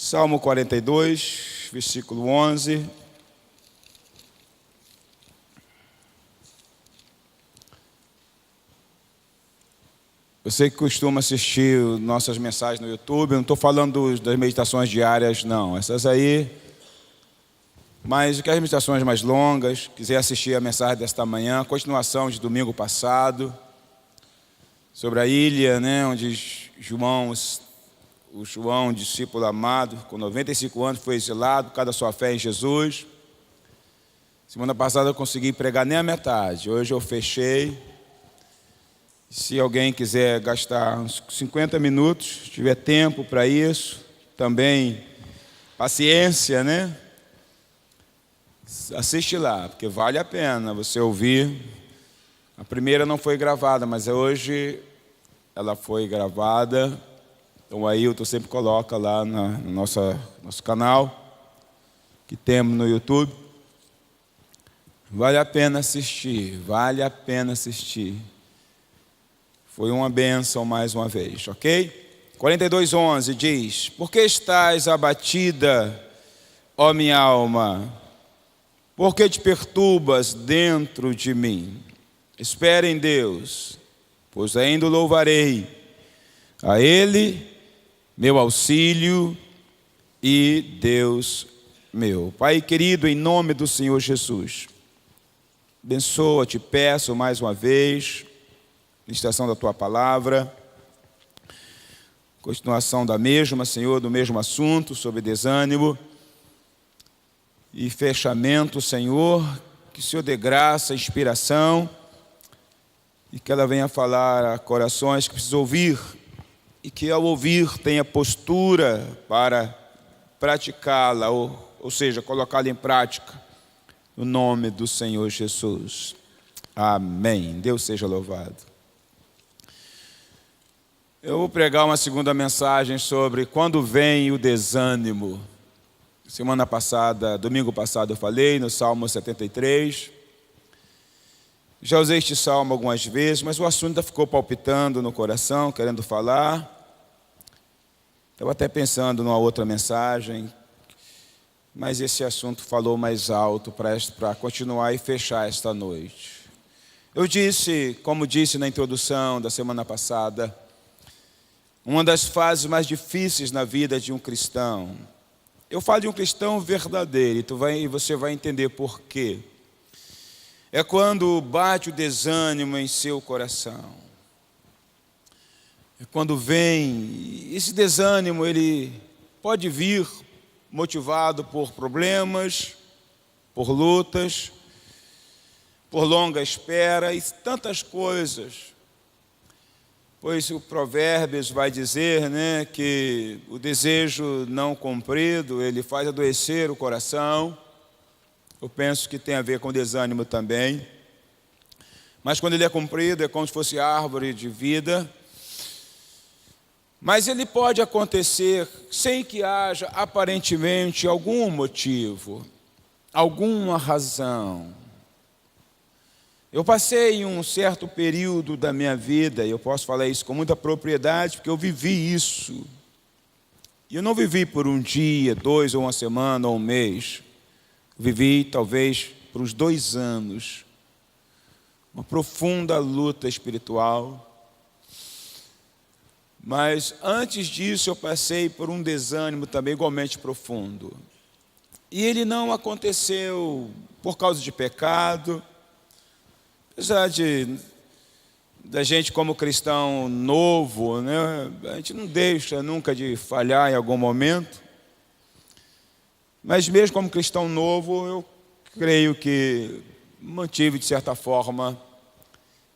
Salmo 42, versículo 11. Você que costuma assistir nossas mensagens no YouTube, eu não estou falando das meditações diárias, não. Essas aí, mas que as meditações mais longas, quiser assistir a mensagem desta manhã, a continuação de domingo passado, sobre a ilha, né, onde o João, discípulo amado, com 95 anos, foi exilado por causa da sua fé em Jesus. Semana passada eu consegui pregar nem a metade, hoje eu fechei. Se alguém quiser gastar uns 50 minutos, tiver tempo para isso, também paciência, né? Assiste lá, porque vale a pena você ouvir. A primeira não foi gravada, mas hoje ela foi gravada. Então o Ailton sempre coloca lá no nosso canal, que temos no YouTube. Vale a pena assistir, vale a pena assistir. Foi uma bênção mais uma vez, ok? 42:11 diz: Por que estás abatida, ó minha alma? Por que te perturbas dentro de mim? Espera em Deus, pois ainda o louvarei. A Ele, meu auxílio e Deus meu. Pai querido, em nome do Senhor Jesus, abençoa, te peço mais uma vez, ministração da Tua Palavra, continuação da mesma, Senhor, do mesmo assunto, sobre desânimo, e fechamento, Senhor, que o Senhor dê graça, inspiração, e que ela venha falar a corações que precisam ouvir, e que ao ouvir tenha postura para praticá-la, ou seja, colocá-la em prática, no nome do Senhor Jesus. Amém. Deus seja louvado. Eu vou pregar uma segunda mensagem sobre quando vem o desânimo. Semana passada, domingo passado eu falei no Salmo 73. Já usei este salmo algumas vezes, mas o assunto ainda ficou palpitando no coração, querendo falar. Estava até pensando numa outra mensagem, mas esse assunto falou mais alto para continuar e fechar esta noite. Eu disse, como disse na introdução da semana passada, uma das fases mais difíceis na vida de um cristão. Eu falo de um cristão verdadeiro, e você vai entender por quê. É quando bate o desânimo em seu coração. É quando vem, esse desânimo, ele pode vir motivado por problemas, por lutas, por longa espera e tantas coisas. Pois o Provérbios vai dizer, né, que o desejo não cumprido, ele faz adoecer o coração. Eu penso que tem a ver com desânimo também. Mas quando ele é cumprido, é como se fosse árvore de vida. Mas ele pode acontecer sem que haja aparentemente algum motivo, alguma razão. Eu passei um certo período da minha vida, e eu posso falar isso com muita propriedade, porque eu vivi isso. E eu não vivi por um dia, 2, ou uma semana, ou um mês. Vivi talvez por uns 2 anos. Uma profunda luta espiritual. Mas antes disso eu passei por um desânimo também igualmente profundo. E ele não aconteceu por causa de pecado. Apesar da gente como cristão novo, né, a gente não deixa nunca de falhar em algum momento. Mas mesmo como cristão novo, eu creio que mantive de certa forma,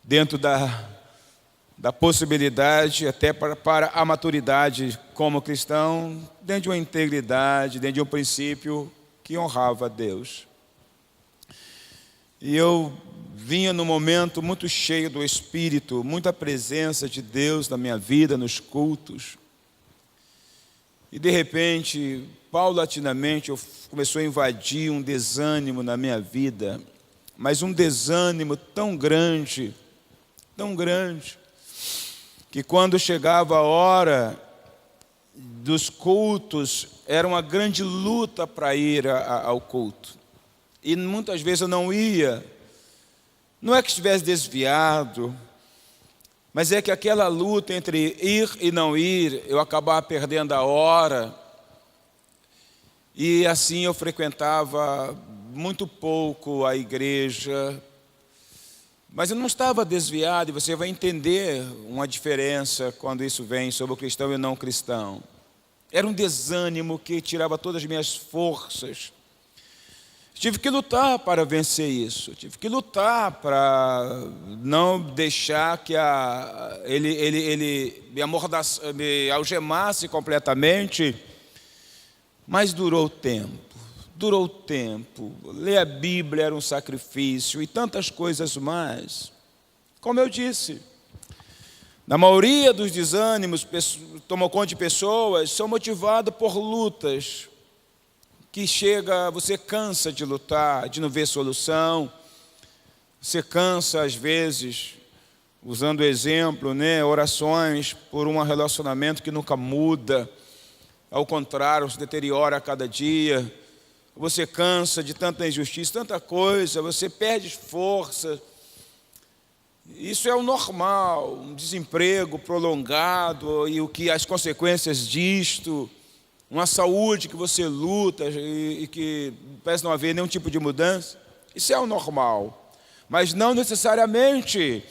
dentro da possibilidade, até para a maturidade como cristão, dentro de uma integridade, dentro de um princípio que honrava a Deus. E eu vinha num momento muito cheio do Espírito, muita presença de Deus na minha vida, nos cultos. E de repente, paulatinamente, começou a invadir um desânimo na minha vida, mas um desânimo tão grande, que quando chegava a hora dos cultos era uma grande luta para ir ao culto. E muitas vezes eu não ia. Não é que estivesse desviado, mas é que aquela luta entre ir e não ir, eu acabava perdendo a hora. E assim eu frequentava muito pouco a igreja. Mas eu não estava desviado, e você vai entender uma diferença quando isso vem sobre o cristão e o não cristão. Era um desânimo que tirava todas as minhas forças. Tive que lutar para vencer isso. Tive que lutar para não deixar que ele me algemasse completamente. Mas durou tempo. Durou tempo. Ler a Bíblia era um sacrifício e tantas coisas mais. Como eu disse, na maioria dos desânimos, tomam conta de pessoas, são motivadas por lutas que você cansa de lutar, de não ver solução. Você cansa, às vezes, usando o exemplo, orações por um relacionamento que nunca muda. Ao contrário, se deteriora a cada dia. Você cansa de tanta injustiça, tanta coisa, você perde força. Isso é o normal, um desemprego prolongado e as consequências disto, uma saúde que você luta e que parece não haver nenhum tipo de mudança. Isso é o normal, mas não necessariamente.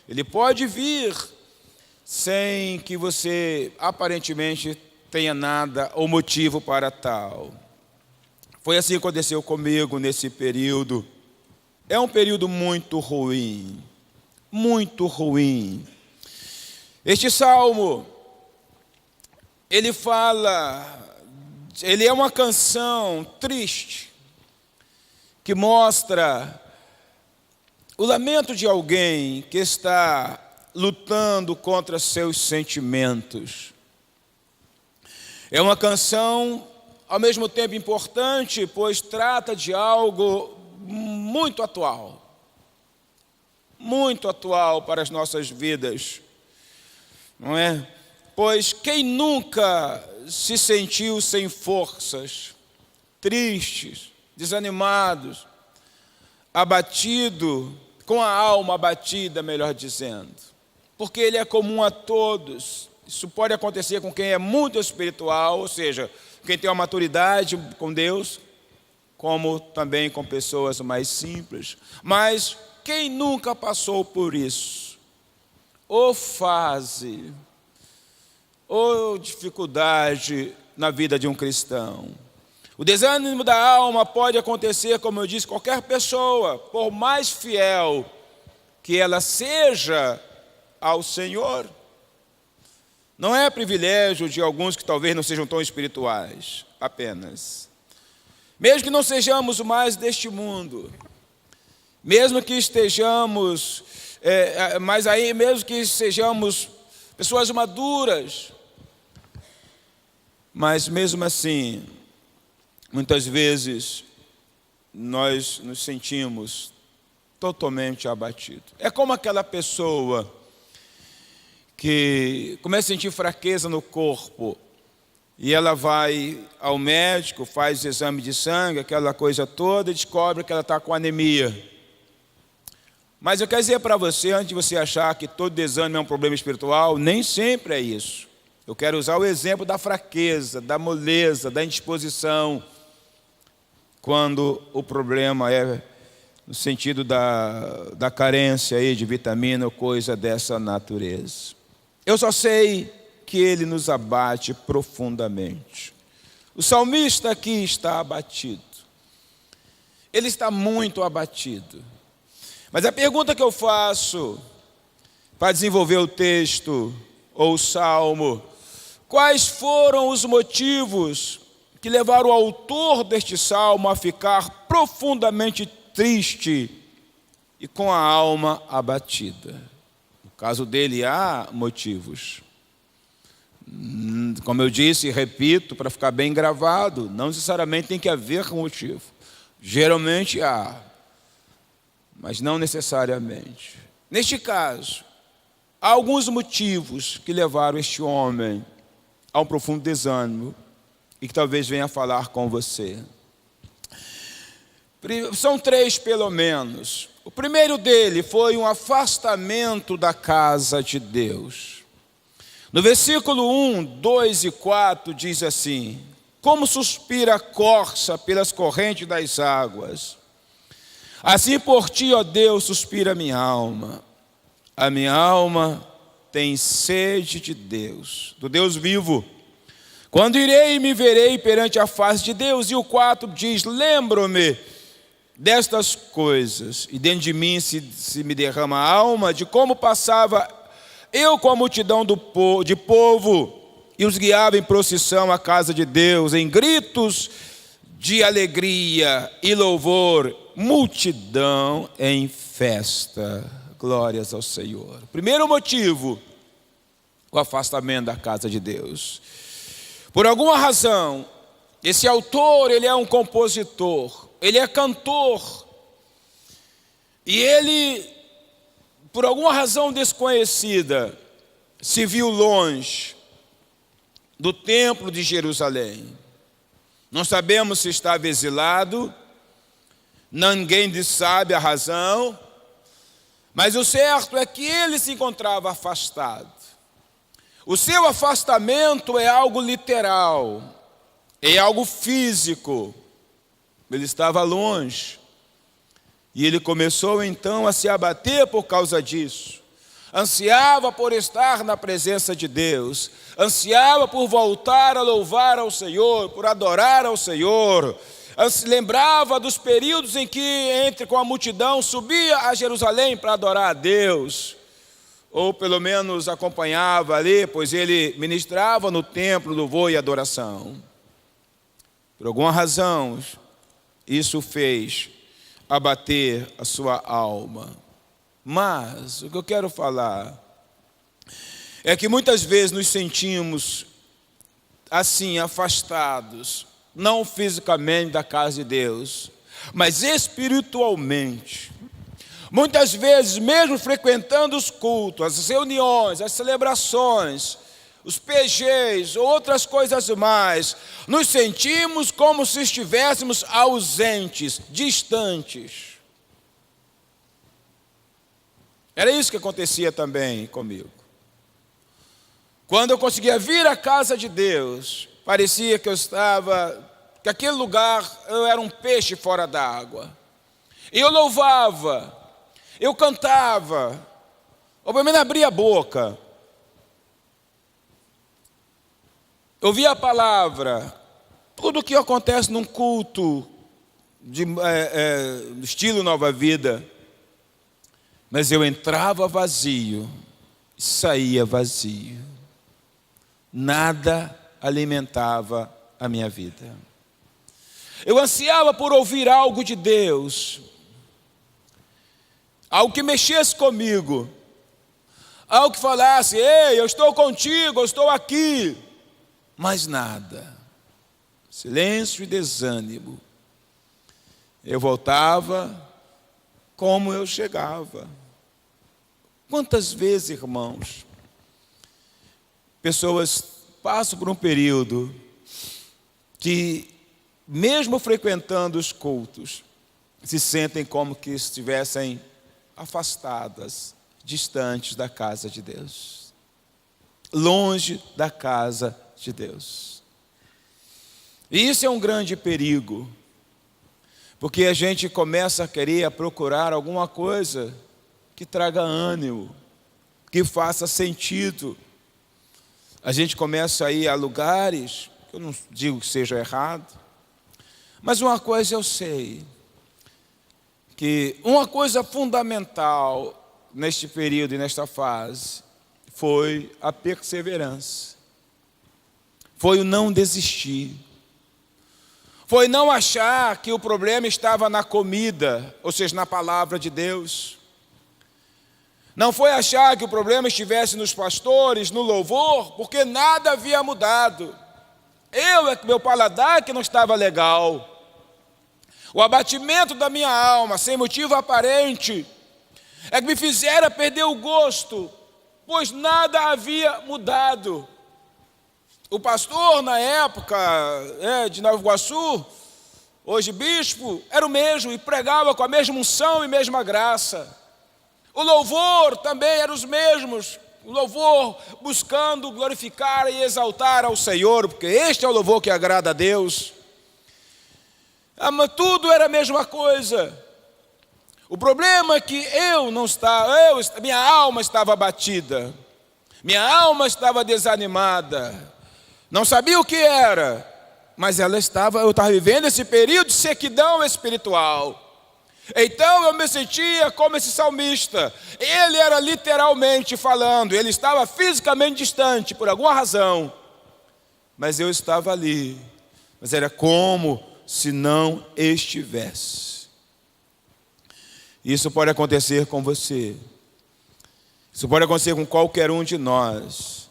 Ele pode vir sem que você aparentemente tenha nada ou motivo para tal. Foi assim que aconteceu comigo nesse período. É um período muito ruim. Muito ruim. Este salmo, ele é uma canção triste, que mostra o lamento de alguém que está lutando contra seus sentimentos. É uma canção ao mesmo tempo importante, pois trata de algo muito atual para as nossas vidas, não é? Pois quem nunca se sentiu sem forças, tristes, desanimados, abatido, com a alma abatida, melhor dizendo, porque ele é comum a todos. Isso pode acontecer com quem é muito espiritual, ou seja, quem tem uma maturidade com Deus, como também com pessoas mais simples. Mas quem nunca passou por isso? Ou fase, ou dificuldade na vida de um cristão. O desânimo da alma pode acontecer, como eu disse, qualquer pessoa, por mais fiel que ela seja ao Senhor. Não é privilégio de alguns que talvez não sejam tão espirituais, apenas. Mesmo que não sejamos mais deste mundo, mesmo que estejamos, mesmo que sejamos pessoas maduras, mas mesmo assim, muitas vezes, nós nos sentimos totalmente abatidos. É como aquela pessoa que começa a sentir fraqueza no corpo e ela vai ao médico, faz exame de sangue, aquela coisa toda, e descobre que ela está com anemia. Mas eu quero dizer para você, antes de você achar que todo desânimo é um problema espiritual, nem sempre é isso. Eu quero usar o exemplo da fraqueza, da moleza, da indisposição, quando o problema é no sentido da carência aí de vitamina ou coisa dessa natureza. Eu só sei que ele nos abate profundamente. O salmista aqui está abatido. Ele está muito abatido. Mas a pergunta que eu faço para desenvolver o texto ou o salmo: quais foram os motivos que levaram o autor deste salmo a ficar profundamente triste e com a alma abatida? No caso dele, há motivos. Como eu disse e repito, para ficar bem gravado, não necessariamente tem que haver motivo. Geralmente há, mas não necessariamente. Neste caso, há alguns motivos que levaram este homem a um profundo desânimo e que talvez venha falar com você. São 3 pelo menos. O primeiro dele foi um afastamento da casa de Deus. No versículo 1, 2 e 4 diz assim: como suspira a corça pelas correntes das águas, assim por ti, ó Deus, suspira a minha alma. A minha alma tem sede de Deus, do Deus vivo. Quando irei e me verei perante a face de Deus? E o 4 diz: lembro-me destas coisas, e dentro de mim se me derrama a alma, de como passava eu com a multidão de povo, e os guiava em procissão à casa de Deus, em gritos de alegria e louvor, multidão em festa. Glórias ao Senhor. Primeiro motivo, o afastamento da casa de Deus. Por alguma razão, esse autor, ele é um compositor, ele é cantor, e ele, por alguma razão desconhecida, se viu longe do templo de Jerusalém. Não sabemos se estava exilado, ninguém sabe a razão, mas o certo é que ele se encontrava afastado. O seu afastamento é algo literal, é algo físico. Ele estava longe. E ele começou então a se abater por causa disso. Ansiava por estar na presença de Deus. Ansiava por voltar a louvar ao Senhor, por adorar ao Senhor. Lembrava dos períodos em que, com a multidão, subia a Jerusalém para adorar a Deus. Ou pelo menos acompanhava ali, pois ele ministrava no templo louvor e adoração. Por alguma razão, isso fez abater a sua alma. Mas o que eu quero falar é que muitas vezes nos sentimos assim, afastados, não fisicamente da casa de Deus, mas espiritualmente. Muitas vezes, mesmo frequentando os cultos, as reuniões, as celebrações, os PGs, outras coisas mais, nos sentimos como se estivéssemos ausentes, distantes. Era isso que acontecia também comigo. Quando eu conseguia vir à casa de Deus, parecia que que aquele lugar eu era um peixe fora d'água. E eu louvava, eu cantava, ou pelo menos abria a boca. Eu via a palavra, tudo o que acontece num culto de estilo Nova Vida, mas eu entrava vazio e saía vazio. Nada alimentava a minha vida. Eu ansiava por ouvir algo de Deus, algo que mexesse comigo, algo que falasse: ei, eu estou contigo, eu estou aqui. Mas nada, silêncio e desânimo. Eu voltava como eu chegava. Quantas vezes, irmãos, pessoas passam por um período que, mesmo frequentando os cultos, se sentem como que estivessem afastadas, distantes da casa de Deus, longe da casa de Deus. E isso é um grande perigo, porque a gente começa a querer procurar alguma coisa que traga ânimo, que faça sentido. A gente começa a ir a lugares, eu não digo que seja errado, mas uma coisa eu sei, que uma coisa fundamental neste período e nesta fase foi a perseverança. Foi o não desistir. Foi não achar que o problema estava na comida, ou seja, na palavra de Deus. Não foi achar que o problema estivesse nos pastores, no louvor, porque nada havia mudado. Meu paladar que não estava legal. O abatimento da minha alma, sem motivo aparente, é que me fizera perder o gosto, pois nada havia mudado. O pastor, na época de Nova Iguaçu, hoje bispo, era o mesmo e pregava com a mesma unção e mesma graça. O louvor também era os mesmos. O louvor buscando glorificar e exaltar ao Senhor, porque este é o louvor que agrada a Deus. Mas tudo era a mesma coisa. O problema é que minha alma estava abatida, minha alma estava desanimada, não sabia o que era, mas eu estava vivendo esse período de sequidão espiritual. Então eu me sentia como esse salmista. Ele era literalmente falando, ele estava fisicamente distante por alguma razão, mas eu estava ali, mas era como se não estivesse. Isso pode acontecer com você, isso pode acontecer com qualquer um de nós.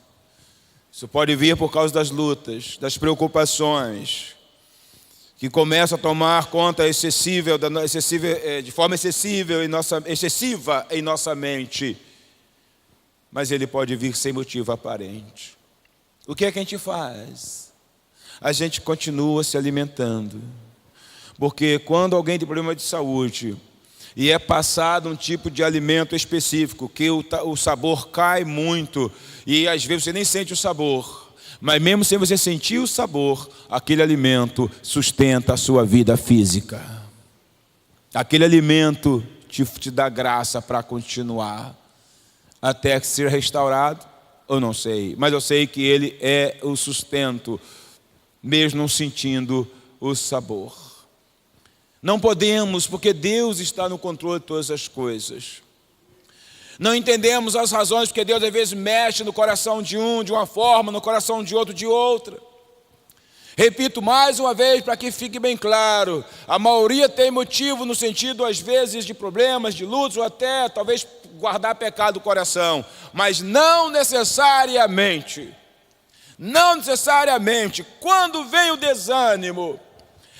Isso pode vir por causa das lutas, das preocupações, que começam a tomar conta de forma excessiva em nossa mente. Mas ele pode vir sem motivo aparente. O que é que a gente faz? A gente continua se alimentando. Porque quando alguém tem problema de saúde e é passado um tipo de alimento específico, que o sabor cai muito, e às vezes você nem sente o sabor, mas mesmo sem você sentir o sabor, aquele alimento sustenta a sua vida física. Aquele alimento te dá graça para continuar, até que seja restaurado, eu não sei, mas eu sei que ele é o sustento, mesmo não sentindo o sabor. Não podemos, porque Deus está no controle de todas as coisas. Não entendemos as razões, porque Deus às vezes mexe no coração de um de uma forma, no coração de outro de outra. Repito mais uma vez para que fique bem claro, a maioria tem motivo no sentido às vezes de problemas, de lutas ou até talvez guardar pecado do coração, mas não necessariamente, quando vem o desânimo,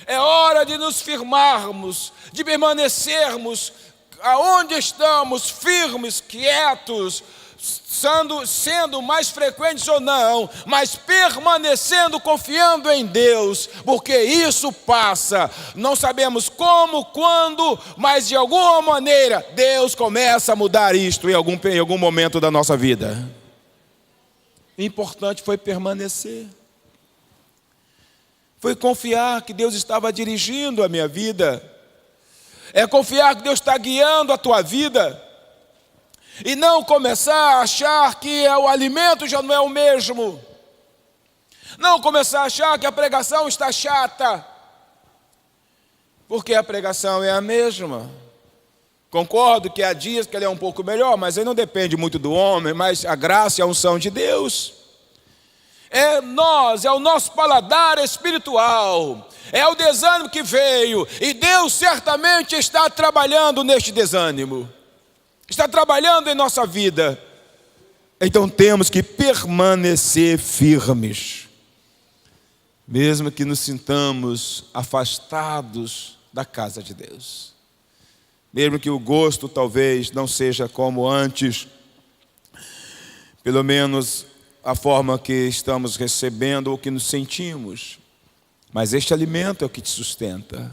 é hora de nos firmarmos, de permanecermos aonde estamos, firmes, quietos, sendo mais frequentes ou não, mas permanecendo, confiando em Deus, porque isso passa, não sabemos como, quando, mas de alguma maneira, Deus começa a mudar isto em algum momento da nossa vida. O importante foi permanecer. Foi confiar que Deus estava dirigindo a minha vida. É confiar que Deus está guiando a tua vida. E não começar a achar que o alimento já não é o mesmo. Não começar a achar que a pregação está chata. Porque a pregação é a mesma. Concordo que há dias que ela é um pouco melhor, mas aí não depende muito do homem, mas a graça e a unção de Deus. É o nosso paladar espiritual, é o desânimo que veio, e Deus certamente está trabalhando neste desânimo, está trabalhando em nossa vida. Então temos que permanecer firmes, mesmo que nos sintamos afastados da casa de Deus, mesmo que o gosto talvez não seja como antes, pelo menos a forma que estamos recebendo ou que nos sentimos. Mas este alimento é o que te sustenta,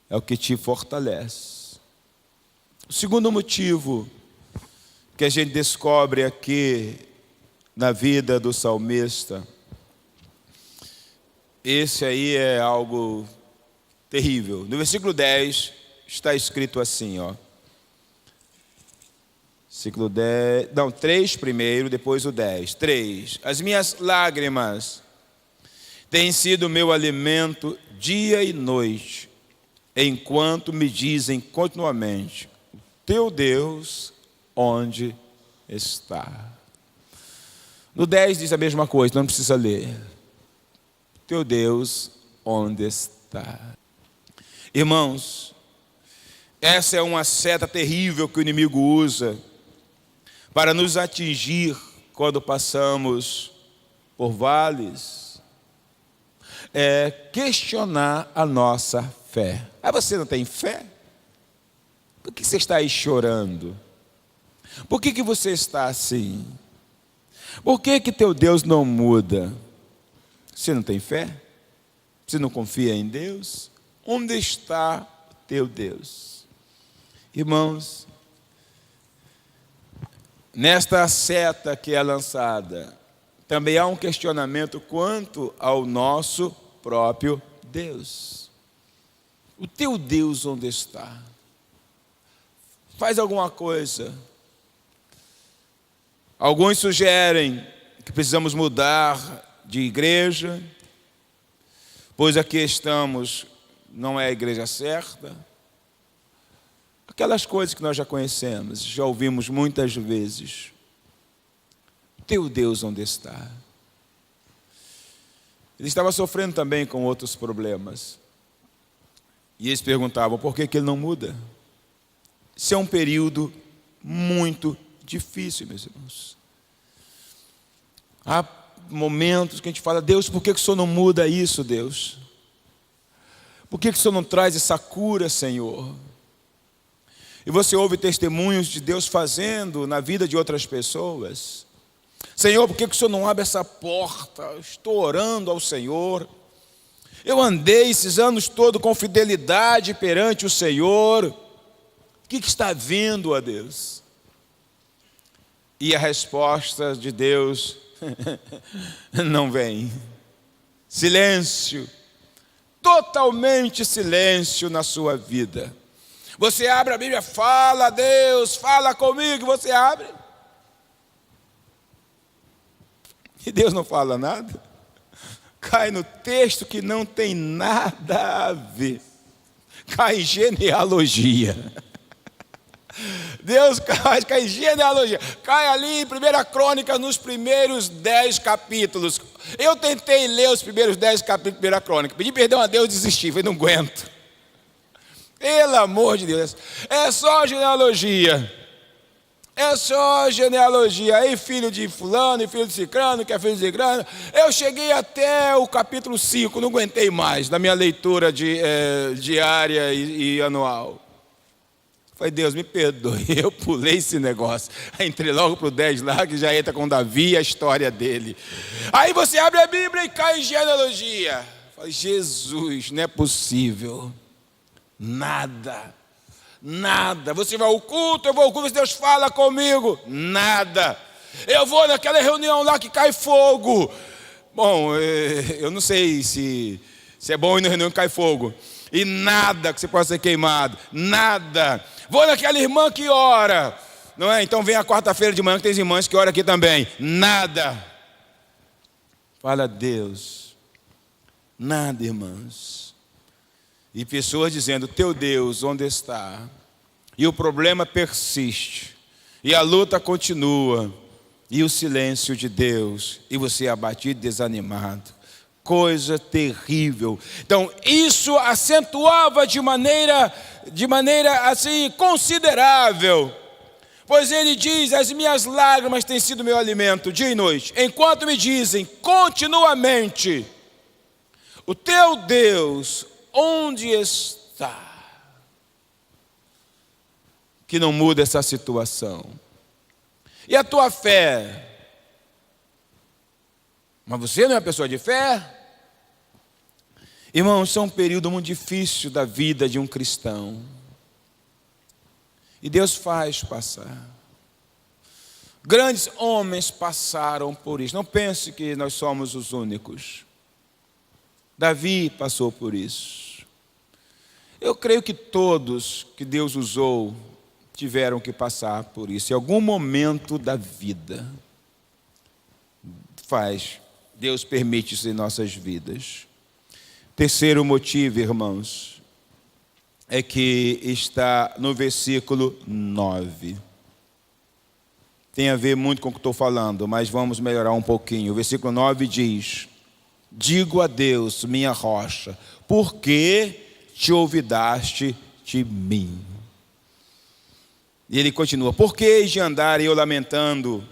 é o que te fortalece. O segundo motivo que a gente descobre aqui na vida do salmista, esse aí é algo terrível. No versículo 10 está escrito assim, Versículo 10, 3 primeiro, depois o 10. 3. As minhas lágrimas têm sido meu alimento dia e noite, enquanto me dizem continuamente: teu Deus, onde está? No 10 diz a mesma coisa, não precisa ler. Teu Deus, onde está? Irmãos, essa é uma seta terrível que o inimigo usa para nos atingir quando passamos por vales, é questionar a nossa fé. Você não tem fé? Por que você está aí chorando? Por que você está assim? Por que que teu Deus não muda? Você não tem fé? Você não confia em Deus? Onde está o teu Deus? Irmãos, nesta seta que é lançada, também há um questionamento quanto ao nosso próprio Deus. O teu Deus onde está? Faz alguma coisa. Alguns sugerem que precisamos mudar de igreja, pois aqui estamos, não é a igreja certa. Aquelas coisas que nós já conhecemos, já ouvimos muitas vezes. Teu Deus onde está? Ele estava sofrendo também com outros problemas. E eles perguntavam, por que que ele não muda? Isso é um período muito difícil, meus irmãos. Há momentos que a gente fala, Deus, por que que o Senhor não muda isso, Deus? Por que que o Senhor não traz essa cura, Senhor? E você ouve testemunhos de Deus fazendo na vida de outras pessoas. Senhor, por que que o Senhor não abre essa porta? Eu estou orando ao Senhor. Eu andei esses anos todos com fidelidade perante o Senhor. O que está vindo a Deus? E a resposta de Deus não vem. Silêncio. Totalmente silêncio na sua vida. Você abre a Bíblia, fala a Deus, fala comigo, você abre. E Deus não fala nada. Cai no texto que não tem nada a ver. Cai em genealogia. Deus cai em genealogia. Cai ali em 1 Crônica, nos primeiros 10 capítulos. Eu tentei ler os primeiros 10 capítulos de 1 Crônica. Pedi perdão a Deus e desisti. Falei, não aguento. Pelo amor de Deus. É só genealogia. É só genealogia. Aí filho de fulano e filho de cicrano, que é filho de cicrano. Eu cheguei até o capítulo 5. Não aguentei mais da minha leitura diária e anual. Falei, Deus, me perdoe, eu pulei esse negócio. Aí entrei logo para o 10 lá, que já entra com Davi e a história dele. Aí você abre a Bíblia e cai em genealogia. Falei, Jesus, não é possível. Nada. Você vai ao culto, eu vou ao culto, Deus fala comigo. Nada. Eu vou naquela reunião lá que cai fogo. Bom, eu não sei se é bom ir na reunião que cai fogo. E nada que você possa ser queimado. Nada. Vou naquela irmã que ora. Não é? Então vem a quarta-feira de manhã que tem irmãs que oram aqui também. Nada. Fala a Deus. Nada, irmãos. E pessoas dizendo, teu Deus, onde está? E o problema persiste. E a luta continua. E o silêncio de Deus. E você é abatido, desanimado. Coisa terrível. Então, isso acentuava de maneira assim, considerável. Pois ele diz, as minhas lágrimas têm sido meu alimento, dia e noite. Enquanto me dizem, continuamente, o teu Deus, onde está? Que não muda essa situação. E a tua fé? Mas você não é uma pessoa de fé? Irmãos, isso é um período muito difícil da vida de um cristão. E Deus faz passar. Grandes homens passaram por isso. Não pense que nós somos os únicos. Davi passou por isso. Eu creio que todos que Deus usou tiveram que passar por isso. Em algum momento da vida. Deus permite isso em nossas vidas. Terceiro motivo, irmãos, é que está no versículo 9. Tem a ver muito com o que estou falando, mas vamos melhorar um pouquinho. O versículo 9 diz, digo a Deus, minha rocha, por que te olvidaste de mim? E ele continua, por que hei de andar eu lamentando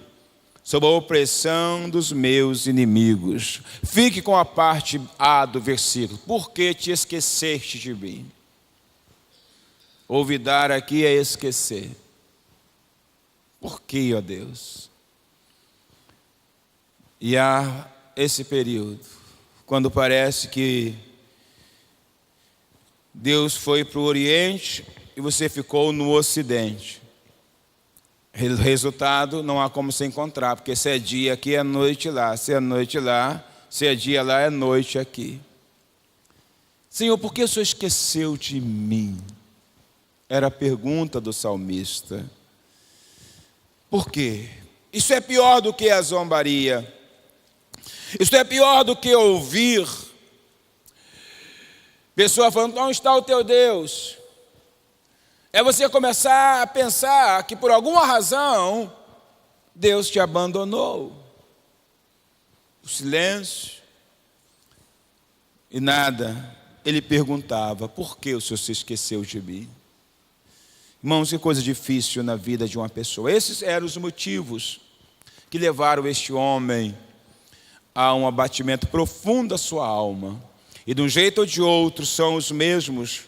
sob a opressão dos meus inimigos? Fique com a parte A do versículo. Por que te esqueceste de mim? Olvidar aqui é esquecer. Por que, ó Deus? E há esse período, quando parece que Deus foi para o Oriente e você ficou no Ocidente. Resultado, não há como se encontrar, porque se é dia aqui, é noite lá. Se é noite lá, se é dia lá, é noite aqui. Senhor, por que o Senhor esqueceu de mim? Era a pergunta do salmista. Por quê? Isso é pior do que a zombaria. Isso é pior do que ouvir pessoa falando, onde está o teu Deus? É você começar a pensar que por alguma razão Deus te abandonou. O silêncio e nada. Ele perguntava, por que o Senhor se esqueceu de mim? Irmãos, que coisa difícil na vida de uma pessoa. Esses eram os motivos que levaram este homem a um abatimento profundo da sua alma. E de um jeito ou de outro são os mesmos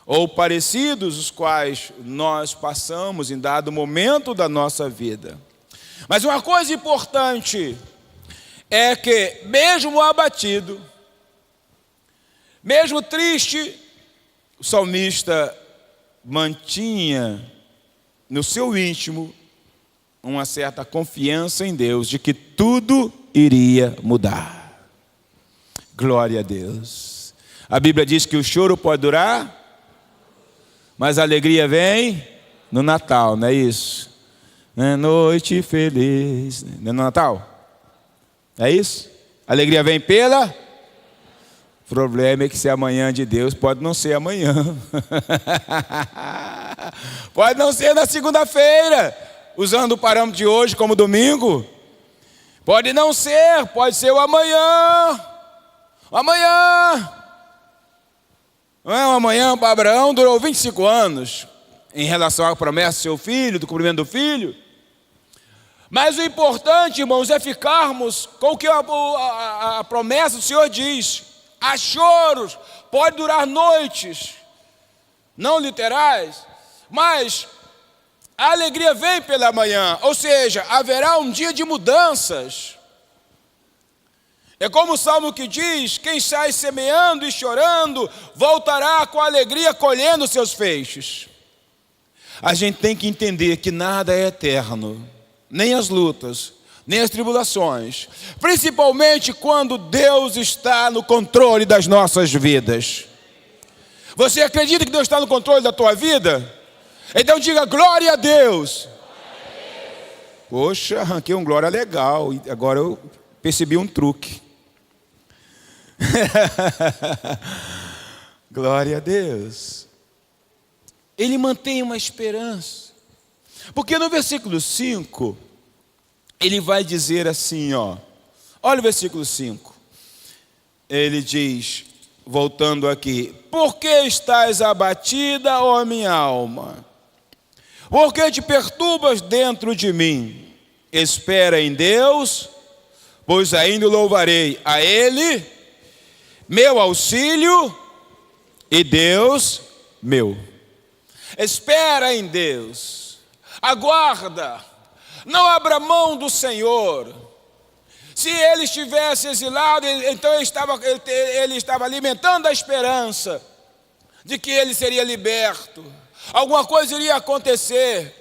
ou parecidos os quais nós passamos em dado momento da nossa vida. Mas uma coisa importante é que, mesmo abatido, mesmo triste, o salmista mantinha no seu íntimo uma certa confiança em Deus de que tudo iria mudar. Glória a Deus. A Bíblia diz que o choro pode durar, mas a alegria vem no Natal, não é isso? Noite feliz. Não é no Natal? É isso? A alegria vem pela? O problema é que se é amanhã de Deus, pode não ser amanhã. Pode não ser na segunda-feira, usando o parâmetro de hoje como domingo. Pode não ser, pode ser o amanhã. Amanhã. Não é um amanhã para Abraão, durou 25 anos em relação à promessa do seu filho, do cumprimento do filho. Mas o importante, irmãos, é ficarmos com o que a promessa do Senhor diz. Há choros, pode durar noites, não literais, mas a alegria vem pela manhã, ou seja, haverá um dia de mudanças. É como o Salmo que diz, quem sai semeando e chorando, voltará com alegria colhendo seus feixes. A gente tem que entender que nada é eterno, nem as lutas, nem as tribulações, principalmente quando Deus está no controle das nossas vidas. Você acredita que Deus está no controle da tua vida? Então diga glória a Deus. Poxa, arranquei um glória legal, e agora eu percebi um truque. Glória a Deus. Ele mantém uma esperança, porque no versículo 5 ele vai dizer assim, olha o versículo 5. Ele diz, voltando aqui, por que estás abatida, ó minha alma? Por que te perturbas dentro de mim? Espera em Deus, pois ainda o louvarei a Ele, meu auxílio e Deus meu. Espera em Deus, aguarda, não abra mão do Senhor. Se ele estivesse exilado, então ele estava alimentando a esperança de que ele seria liberto. Alguma coisa iria acontecer.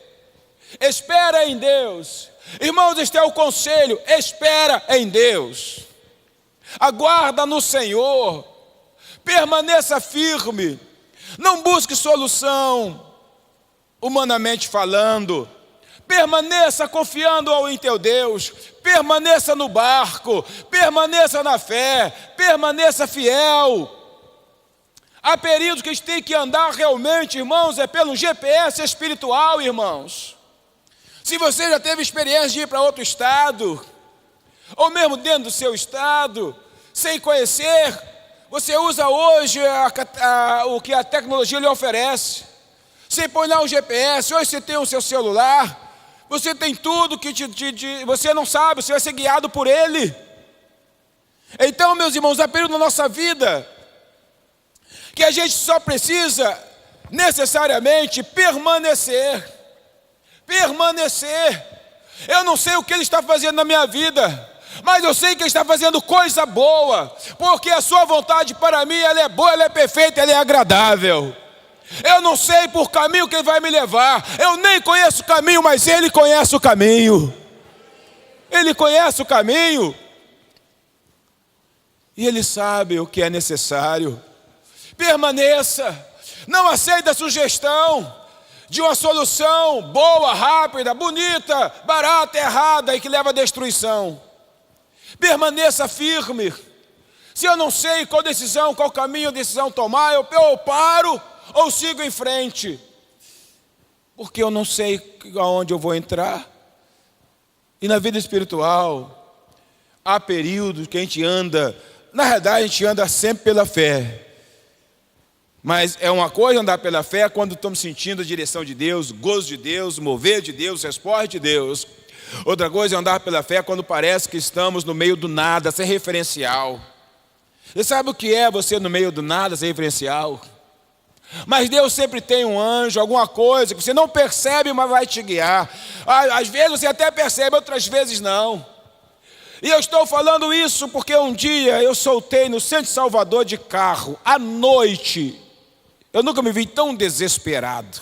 Espera em Deus. Irmãos, este é o conselho, espera em Deus. Aguarda no Senhor, permaneça firme, não busque solução, humanamente falando, permaneça confiando em teu Deus, permaneça no barco, permaneça na fé, permaneça fiel. Há períodos que a gente tem que andar realmente, irmãos, é pelo GPS espiritual, irmãos. Se você já teve experiência de ir para outro estado, ou mesmo dentro do seu estado, sem conhecer, você usa hoje o que a tecnologia lhe oferece. Você põe lá um GPS, hoje você tem o seu celular, você tem tudo que você não sabe, você vai ser guiado por ele. Então, meus irmãos, há período na nossa vida que a gente só precisa necessariamente permanecer. Permanecer. Eu não sei o que ele está fazendo na minha vida, mas eu sei que Ele está fazendo coisa boa, porque a sua vontade para mim, ela é boa, ela é perfeita, ela é agradável. Eu não sei por caminho que Ele vai me levar, eu nem conheço o caminho, mas Ele conhece o caminho. Ele conhece o caminho, e Ele sabe o que é necessário. Permaneça, não aceite a sugestão de uma solução boa, rápida, bonita, barata, errada e que leva à destruição. Permaneça firme. Se eu não sei qual decisão, qual caminho a decisão tomar, eu paro ou sigo em frente, porque eu não sei aonde eu vou entrar. E na vida espiritual há períodos que a gente anda, na verdade a gente anda sempre pela fé, mas é uma coisa andar pela fé quando estamos sentindo a direção de Deus, gozo de Deus, mover de Deus, resposta de Deus. Outra coisa é andar pela fé quando parece que estamos no meio do nada, sem referencial. Você sabe o que é você no meio do nada, sem referencial? Mas Deus sempre tem um anjo, alguma coisa que você não percebe, mas vai te guiar. Às vezes você até percebe, outras vezes não. E eu estou falando isso porque um dia eu soltei no centro de Salvador de carro, à noite. Eu nunca me vi tão desesperado,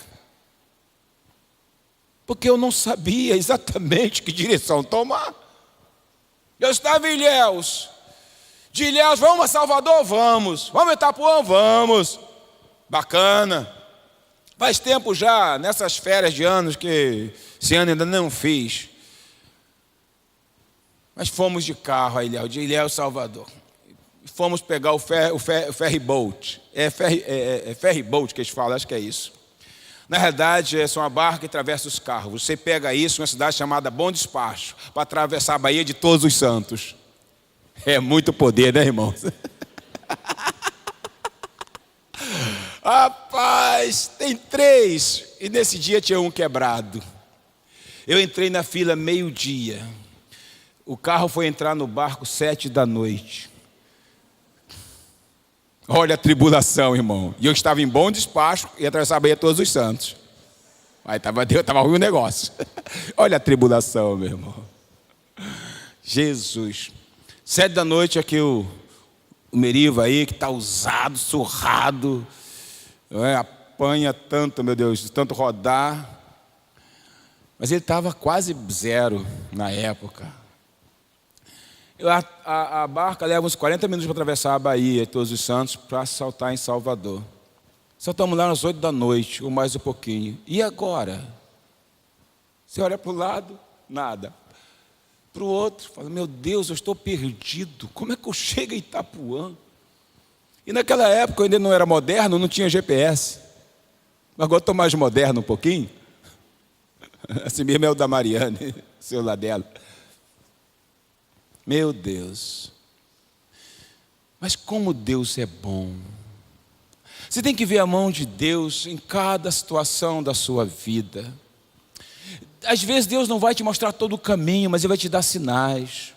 porque eu não sabia exatamente que direção tomar. Eu estava em Ilhéus. De Ilhéus, vamos a Salvador? Vamos. Vamos a Itapuã? Vamos. Bacana. Faz tempo já, nessas férias de anos, que esse ano ainda não fiz. Mas fomos de carro de Ilhéus, Salvador. Fomos pegar o ferry boat. É ferry boat que eles falam, acho que é isso. Na realidade, é uma barca que atravessa os carros. Você pega isso em uma cidade chamada Bom Despacho, para atravessar a Baía de Todos os Santos. É muito poder, né, irmãos? Rapaz, tem 3, e nesse dia tinha um quebrado. Eu entrei na fila meio-dia. O carro foi entrar no barco 7 da noite. Olha a tribulação, irmão. E eu estava em Bom Despacho e atravessar a Baía de Todos os Santos. Aí estava ruim o negócio. Olha a tribulação, meu irmão. Jesus. 7 da noite aqui o Meriva aí, que está usado, surrado. Apanha tanto, meu Deus, de tanto rodar. Mas ele estava quase 0 na época. A barca leva uns 40 minutos para atravessar a Baía de Todos os Santos para saltar em Salvador. Saltamos lá às 8 da noite, ou mais um pouquinho. E agora? Você olha para o lado, nada. Para o outro, fala, meu Deus, eu estou perdido. Como é que eu chego em Itapuã? E naquela época eu ainda não era moderno, não tinha GPS. Mas agora estou mais moderno um pouquinho. Assim mesmo é o da Mariane, o celular dela. Meu Deus. Mas como Deus é bom. Você tem que ver a mão de Deus em cada situação da sua vida. Às vezes Deus não vai te mostrar todo o caminho, mas Ele vai te dar sinais.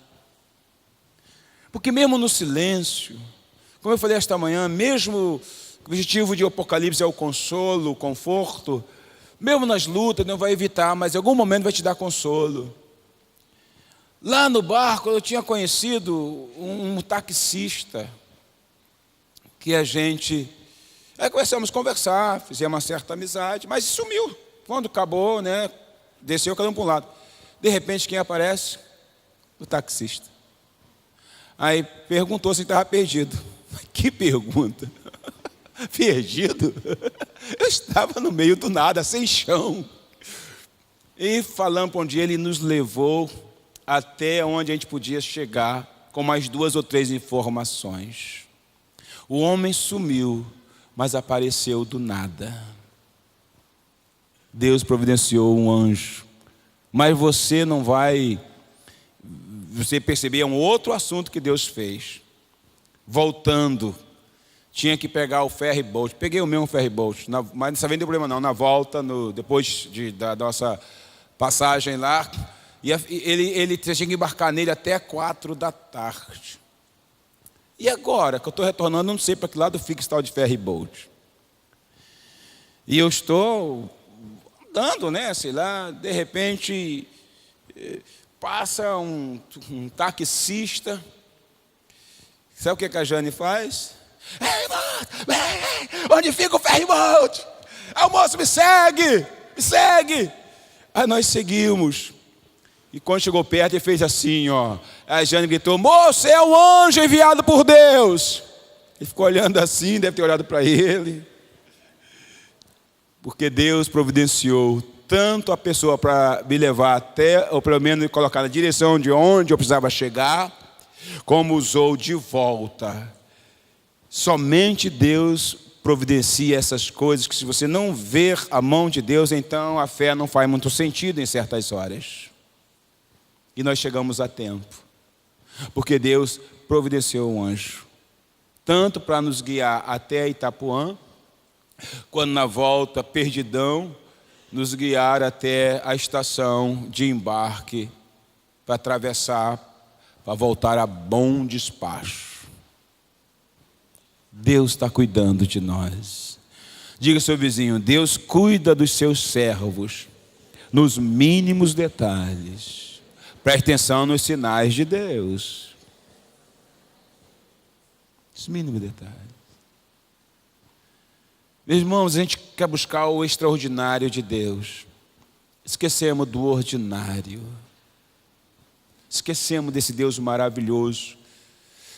Porque mesmo no silêncio, como eu falei esta manhã, mesmo o objetivo de Apocalipse é o consolo, o conforto, mesmo nas lutas não vai evitar, mas em algum momento vai te dar consolo. Lá no barco eu tinha conhecido um taxista, que a gente... Aí começamos a conversar, fizemos uma certa amizade, mas sumiu. Quando acabou, né, desceu cada um para um lado. De repente, quem aparece? O taxista. Aí perguntou se estava perdido. Que pergunta? Perdido? Eu estava no meio do nada, sem chão. E falando para onde ele nos levou até onde a gente podia chegar, com mais 2 ou 3 informações. O homem sumiu, mas apareceu do nada. Deus providenciou um anjo. Mas você não vai... Você perceber, é um outro assunto que Deus fez. Voltando, tinha que pegar o ferry boat. Peguei o mesmo ferry boat, mas dessa vez não deu problema não. Na volta, depois da nossa passagem lá, ele tinha que embarcar nele até 4 da tarde. E agora que eu estou retornando, não sei para que lado fica esse tal de ferry boat. E eu estou andando, né, sei lá, de repente, passa um taxista. Sabe o que a Jane faz? Ei, irmão, onde fica o ferry-boat? O moço, me segue, me segue. Aí nós seguimos. E quando chegou perto, ele fez assim, ó. A Jane gritou: moço, é um anjo enviado por Deus. Ele ficou olhando assim, deve ter olhado para ele. Porque Deus providenciou tanto a pessoa para me levar até, ou pelo menos me colocar na direção de onde eu precisava chegar, como usou de volta. Somente Deus providencia essas coisas, que se você não ver a mão de Deus, então a fé não faz muito sentido em certas horas. E nós chegamos a tempo, porque Deus providenciou um anjo, tanto para nos guiar até Itapuã, quando na volta, perdidão, nos guiar até a estação de embarque, para atravessar, para voltar a bom despacho. Deus está cuidando de nós. Diga ao seu vizinho: Deus cuida dos seus servos nos mínimos detalhes. Preste atenção nos sinais de Deus. Os mínimos detalhes. Meus irmãos, a gente quer buscar o extraordinário de Deus. Esquecemos do ordinário. Esquecemos desse Deus maravilhoso,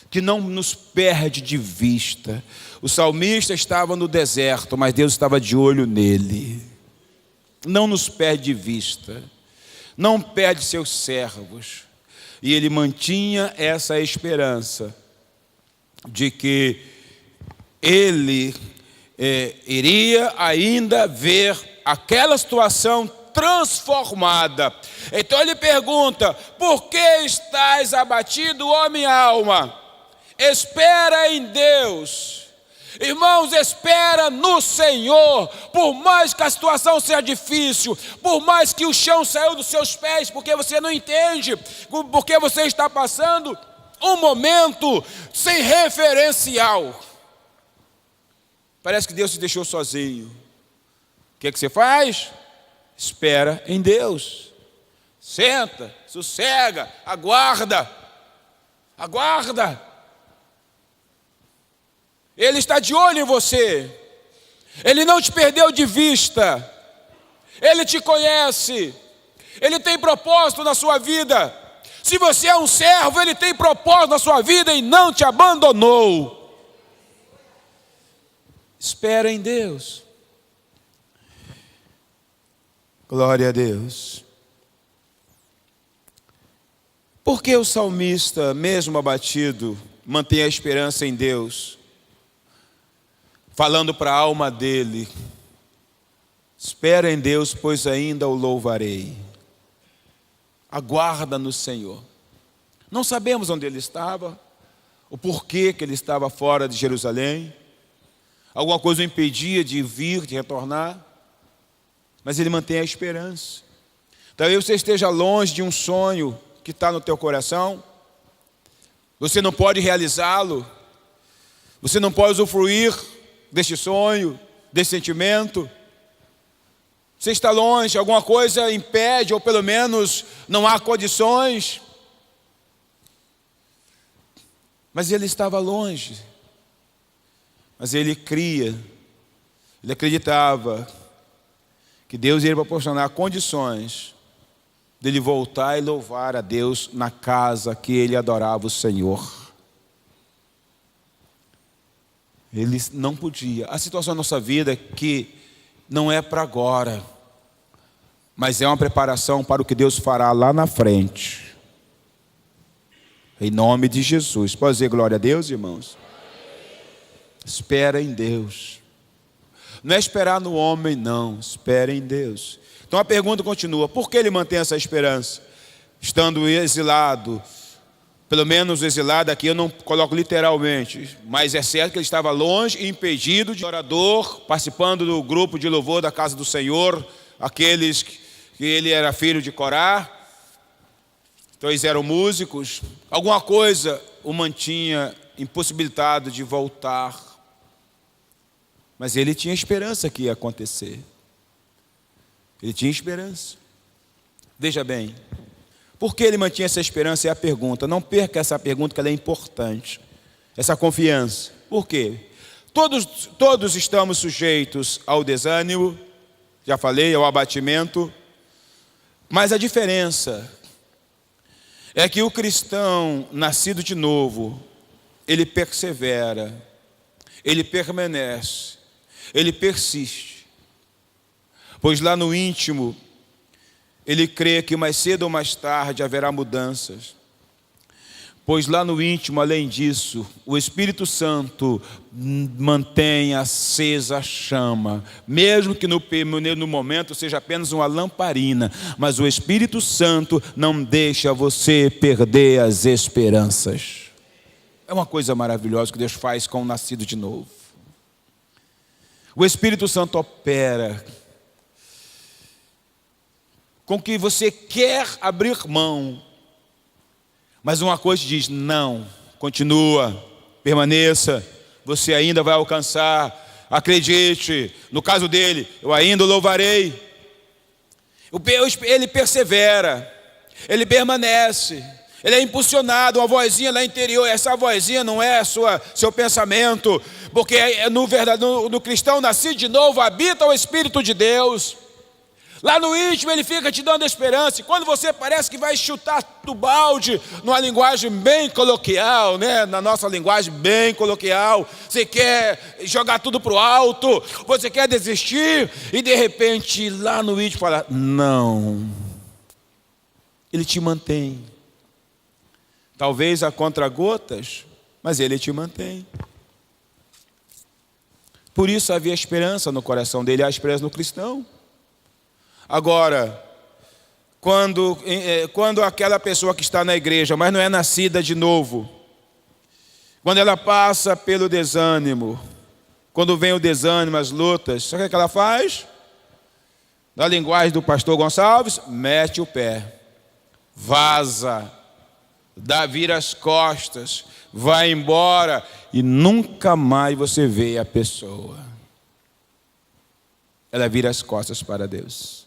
que não nos perde de vista. O salmista estava no deserto, mas Deus estava de olho nele. Não nos perde de vista. Não perde seus servos. E ele mantinha essa esperança de que ele iria ainda ver aquela situação transformada. Então ele pergunta: por que estás abatido, ó minha alma? Espera em Deus. Irmãos, espera no Senhor. Por mais que a situação seja difícil, por mais que o chão saiu dos seus pés, porque você não entende, porque você está passando um momento sem referencial. Parece que Deus te deixou sozinho. O que você faz? Espera em Deus. Senta, sossega, aguarda. Aguarda. Ele está de olho em você. Ele não te perdeu de vista. Ele te conhece. Ele tem propósito na sua vida. Se você é um servo, Ele tem propósito na sua vida e não te abandonou. Espera em Deus. Glória a Deus. Por que o salmista, mesmo abatido, mantém a esperança em Deus? Falando para a alma dele: espera em Deus, pois ainda o louvarei. Aguarda no Senhor. Não sabemos onde ele estava, o porquê que ele estava fora de Jerusalém. Alguma coisa o impedia de vir, de retornar. Mas ele mantém a esperança. Talvez você esteja longe de um sonho que está no teu coração. Você não pode realizá-lo. Você não pode usufruir deste sonho, desse sentimento. Você está longe, alguma coisa impede, ou pelo menos não há condições. Mas ele estava longe. Mas ele cria, ele acreditava que Deus iria proporcionar condições dele voltar e louvar a Deus na casa que ele adorava o Senhor. Ele não podia. A situação da nossa vida é que não é para agora, mas é uma preparação para o que Deus fará lá na frente. Em nome de Jesus. Pode dizer glória a Deus, irmãos? Espera em Deus. Não é esperar no homem, não. Espera em Deus. Então a pergunta continua: por que ele mantém essa esperança? Estando exilado, pelo menos exilado aqui eu não coloco literalmente, mas é certo que ele estava longe e impedido de adorador, participando do grupo de louvor da casa do Senhor, aqueles que ele era filho de Corá. Então eles eram músicos. Alguma coisa o mantinha impossibilitado de voltar. Mas ele tinha esperança que ia acontecer. Ele tinha esperança. Veja bem, Por que ele mantinha essa esperança? É a pergunta. Não perca essa pergunta, que ela é importante. Essa confiança. Por quê? Todos estamos sujeitos ao desânimo, já falei, ao abatimento. Mas a diferença é que o cristão nascido de novo, ele persevera, ele permanece, ele persiste. Pois lá no íntimo, ele crê que mais cedo ou mais tarde haverá mudanças. Pois lá no íntimo, além disso, o Espírito Santo mantém acesa a chama, mesmo que no momento seja apenas uma lamparina, mas o Espírito Santo não deixa você perder as esperanças. É uma coisa maravilhosa que Deus faz com o nascido de novo. O Espírito Santo opera com que você quer abrir mão, mas uma coisa diz: não, continua, permaneça, você ainda vai alcançar, acredite. No caso dele, eu ainda o louvarei. Ele persevera, ele permanece, ele é impulsionado, uma vozinha lá interior. Essa vozinha não é seu pensamento, porque no cristão nascido de novo habita o Espírito de Deus. Lá no íntimo ele fica te dando esperança. E quando você parece que vai chutar do balde, numa linguagem bem coloquial, né? Na nossa linguagem bem coloquial, você quer jogar tudo para o alto, você quer desistir, e de repente lá no íntimo fala: não. Ele te mantém. Talvez a contra-gotas, mas ele te mantém. Por isso havia esperança no coração dele, há esperança no cristão. Agora, quando aquela pessoa que está na igreja, mas não é nascida de novo, quando ela passa pelo desânimo, quando vem o desânimo, as lutas, sabe o que ela faz? Na linguagem do pastor Gonçalves, mete o pé, vaza, vira as costas, vai embora e nunca mais você vê a pessoa. Ela vira as costas para Deus.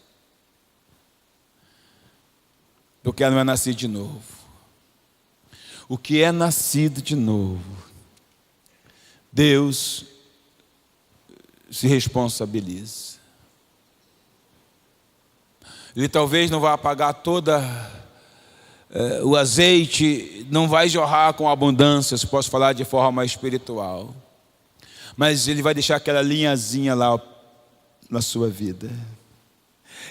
Porque ela não é nascida de novo. O que é nascido de novo, Deus se responsabiliza. Ele talvez não vá apagar o azeite, não vai jorrar com abundância, se posso falar de forma espiritual. Mas ele vai deixar aquela linhazinha lá na sua vida.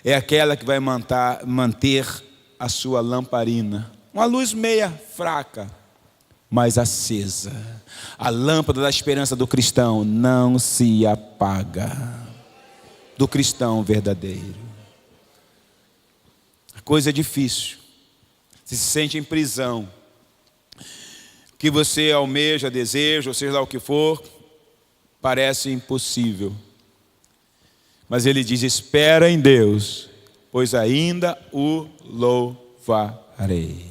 É aquela que vai manter a sua lamparina, uma luz meia fraca, mas acesa. A lâmpada da esperança do cristão não se apaga, do cristão verdadeiro. A coisa é difícil, você se sente em prisão, o que você almeja, deseja, ou seja lá o que for, parece impossível. Mas ele diz: espera em Deus, pois ainda o louvarei.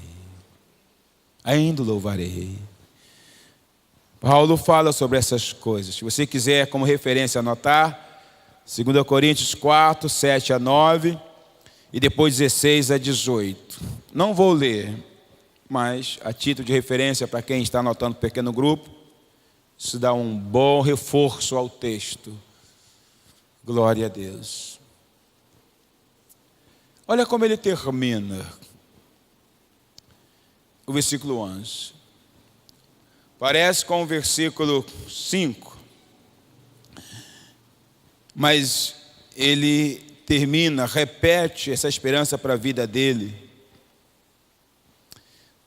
Ainda o louvarei. Paulo fala sobre essas coisas. Se você quiser como referência anotar, 2 Coríntios 4, 7 a 9 e depois 16 a 18. Não vou ler, mas a título de referência para quem está anotando pequeno grupo, isso dá um bom reforço ao texto. Glória a Deus. Olha como ele termina o versículo 11. Parece com o versículo 5, mas ele termina, repete essa esperança para a vida dele.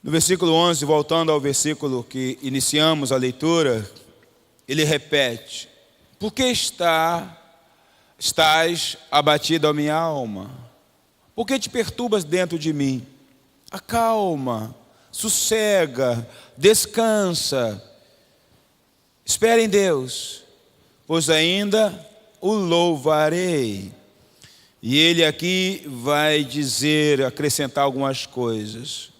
No versículo 11, voltando ao versículo que iniciamos a leitura, ele repete: por que estás abatido a minha alma? Por que te perturbas dentro de mim? Acalma, sossega, descansa. Espera em Deus, pois ainda o louvarei. E ele aqui vai dizer, acrescentar algumas coisas.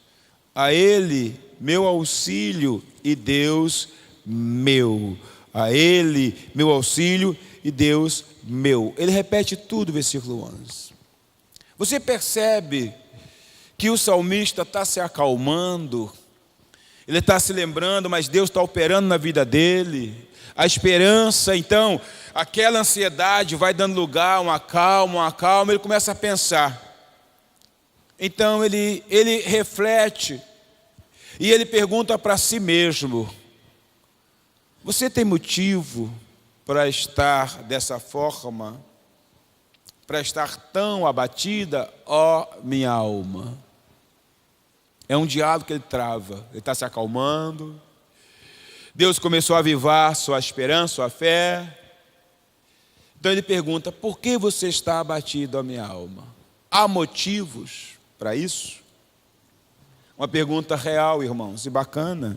A ele, meu auxílio e Deus meu. A ele, meu auxílio e Deus meu. Ele repete tudo, versículo 11. Você percebe que o salmista está se acalmando, ele está se lembrando, mas Deus está operando na vida dele. A esperança, então, aquela ansiedade vai dando lugar a uma calma, ele começa a pensar. Então ele reflete e ele pergunta para si mesmo: você tem motivo para estar dessa forma? Para estar tão abatida, ó minha alma? É um diálogo que ele trava. Ele está se acalmando. Deus começou a avivar sua esperança, sua fé. Então ele pergunta: por que você está abatido, ó minha alma? Há motivos para isso? Uma pergunta real, irmãos, e bacana.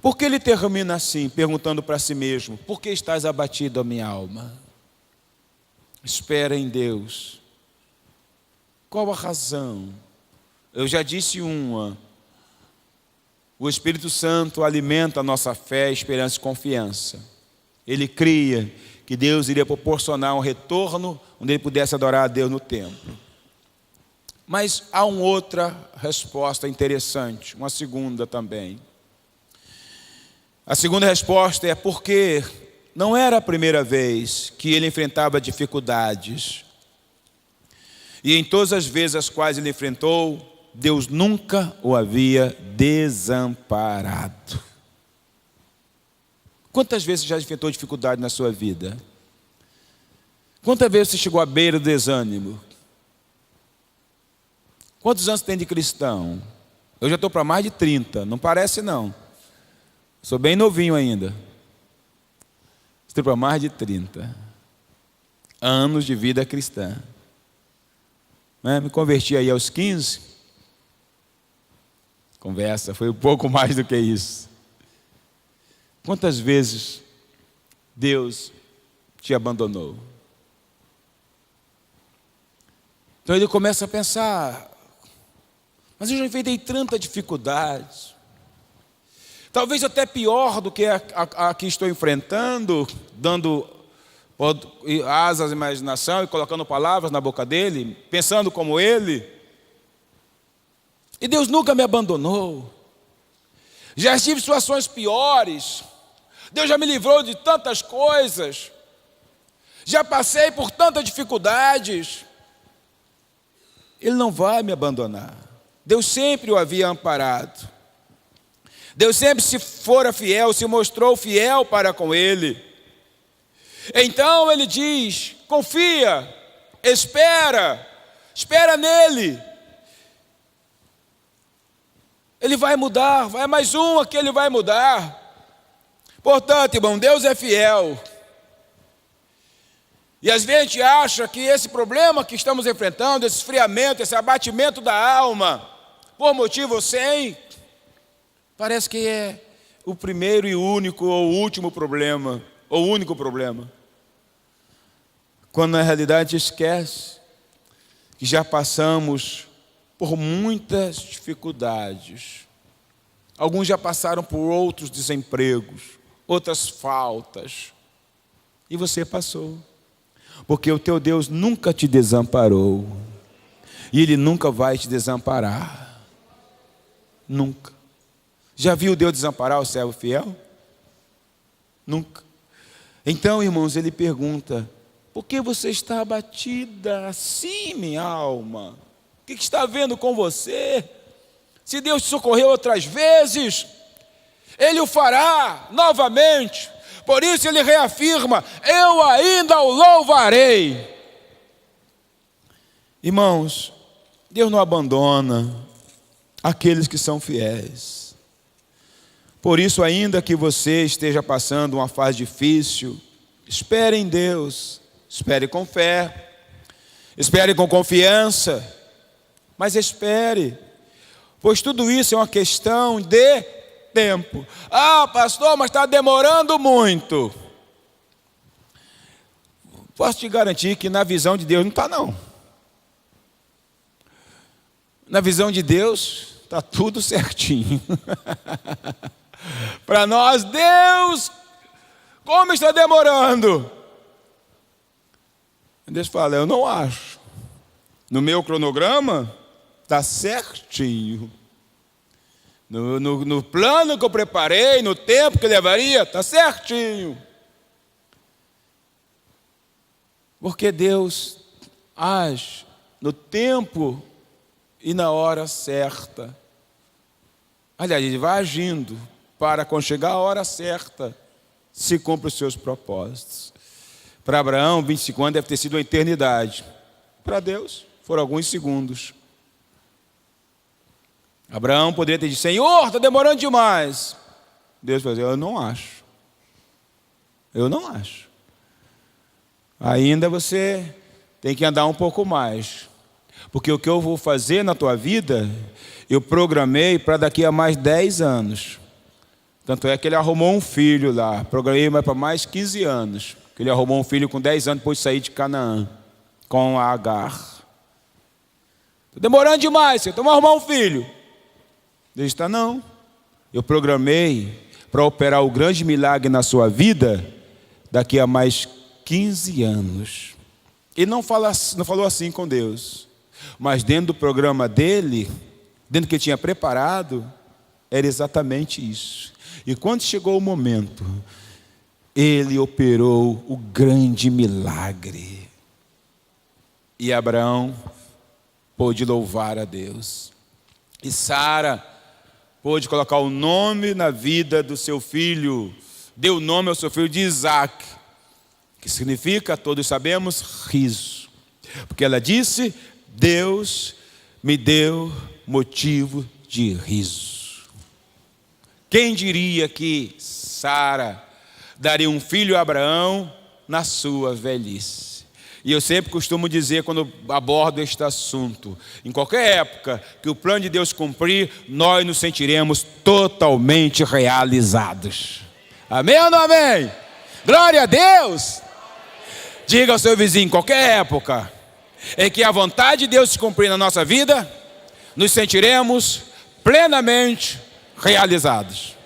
Por que ele termina assim, perguntando para si mesmo: por que estás abatido, ó minha alma? Espera em Deus. Qual a razão? Eu já disse uma. O Espírito Santo alimenta a nossa fé, esperança e confiança. Ele cria que Deus iria proporcionar um retorno onde ele pudesse adorar a Deus no templo. Mas há uma outra resposta interessante, uma segunda também. A segunda resposta é porque não era a primeira vez que ele enfrentava dificuldades. E em todas as vezes as quais ele enfrentou, Deus nunca o havia desamparado. Quantas vezes você já enfrentou dificuldade na sua vida? Quantas vezes você chegou à beira do desânimo? Quantos anos tem de cristão? Eu já estou para mais de 30, não parece não. Sou bem novinho ainda. Estou para mais de 30 anos de vida cristã. Me converti aí aos 15. Conversa, foi um pouco mais do que isso. Quantas vezes Deus te abandonou? Então ele começa a pensar: mas eu já enfrentei tanta dificuldade, talvez até pior do que a que estou enfrentando, dando asas à imaginação e colocando palavras na boca dele, pensando como ele. E Deus nunca me abandonou. Já tive situações piores. Deus já me livrou de tantas coisas. Já passei por tantas dificuldades. Ele não vai me abandonar. Deus sempre o havia amparado. Deus sempre se fora fiel, se mostrou fiel para com ele. Então ele diz: confia, espera nele. Ele vai mudar, vai mais uma que ele vai mudar. Portanto, irmão, Deus é fiel. E às vezes a gente acha que esse problema que estamos enfrentando, esse esfriamento, esse abatimento da alma, por motivo sem, parece que é o primeiro e único ou o último problema, ou o único problema. Quando na realidade esquece que já passamos por muitas dificuldades. Alguns já passaram por outros desempregos, outras faltas. E você passou. Porque o teu Deus nunca te desamparou. E Ele nunca vai te desamparar. Nunca. Já viu Deus desamparar o servo fiel? Nunca. Então, irmãos, ele pergunta: por que você está abatida assim, minha alma? O que está havendo com você? Se Deus te socorreu outras vezes, Ele o fará novamente. Por isso ele reafirma: eu ainda o louvarei. Irmãos, Deus não abandona aqueles que são fiéis. Por isso, ainda que você esteja passando uma fase difícil, espere em Deus, espere com fé, espere com confiança, mas espere, pois tudo isso é uma questão de tempo. Ah, pastor, mas está demorando muito. Posso te garantir que na visão de Deus não está, não. Na visão de Deus está tudo certinho. Para nós, Deus, como está demorando? Deus fala: eu não acho. No meu cronograma, Está certinho. No plano que eu preparei, no tempo que levaria, está certinho. Porque Deus age no tempo e na hora certa. Aliás, Ele vai agindo para, quando chegar a hora certa, se cumpre os seus propósitos. Para Abraão, 25 anos deve ter sido uma eternidade. Para Deus, foram alguns segundos. Abraão poderia ter dito: Senhor, está demorando demais. Deus vai dizer: eu não acho. Eu não acho. Ainda você tem que andar um pouco mais. Porque o que eu vou fazer na tua vida, eu programei para daqui a mais 10 anos. Tanto é que ele arrumou um filho lá. Programei para mais 15 anos. Ele arrumou um filho com 10 anos depois de sair de Canaã, com a Agar. Está demorando demais, você vai arrumar um filho. Deus está: não. Eu programei para operar o grande milagre na sua vida daqui a mais 15 anos. Ele não falou assim com Deus. Mas dentro do programa dele, dentro do que ele tinha preparado, era exatamente isso. E quando chegou o momento, ele operou o grande milagre. E Abraão pôde louvar a Deus. E Sara pôde colocar o nome na vida do seu filho. Deu o nome ao seu filho de Isaac, que significa, todos sabemos, riso. Porque ela disse: Deus me deu motivo de riso. Quem diria que Sara daria um filho a Abraão na sua velhice? E eu sempre costumo dizer, quando abordo este assunto, em qualquer época que o plano de Deus cumprir, nós nos sentiremos totalmente realizados. Amém ou não amém? Glória a Deus! Diga ao seu vizinho: em qualquer época em que a vontade de Deus se cumprir na nossa vida, nos sentiremos plenamente realizados.